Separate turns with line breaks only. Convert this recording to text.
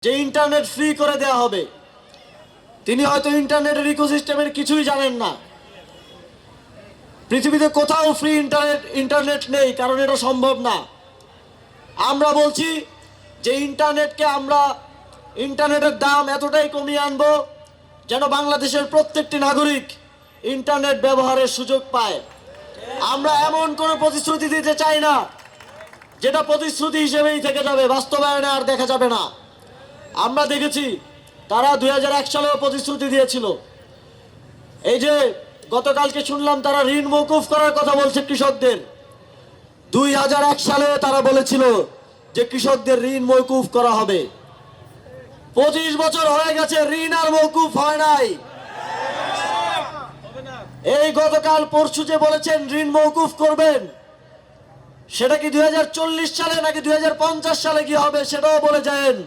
যে internet free করে দেয়া হবে। তিনি হয়তো ইন্টারনেটের ইকোসিস্টেমের কিছুই জানেন না। পৃথিবীতে কোথাও ফ্রি ইন্টারনেট নেই, কারণ এটা সম্ভব না। আমরা বলছি যে ইন্টারনেটের দাম এতটাই কমিয়ে আনবো যেন বাংলাদেশের প্রত্যেকটি নাগরিক ইন্টারনেট ব্যবহারের সুযোগ পায়। আমরা এমন কোনো প্রতিশ্রুতি দিতে চাই না যেটা প্রতিশ্রুতি হিসেবেই থেকে যাবে, বাস্তবায়নে আর দেখা যাবে না। আমরা দেখেছি তারা 2001 সালেও প্রতিশ্রুতি দিয়েছিল। এই যে গতকালকে শুনলাম তারা ঋণ মওকুফ করার কথা বলছে কৃষকদের। 2001 সালে তারা বলেছিল যে কৃষকদের ঋণ মওকুফ করা হবে। 25 বছর হয়ে গেছে, ঋণ আর মওকুফ হয় নাই। এই গতকাল পরশু যে বলেছেন ঋণ মওকুফ করবেন, সেটা কি 2040 সালে নাকি 2050 সালে কি হবে সেটাও বলে যান।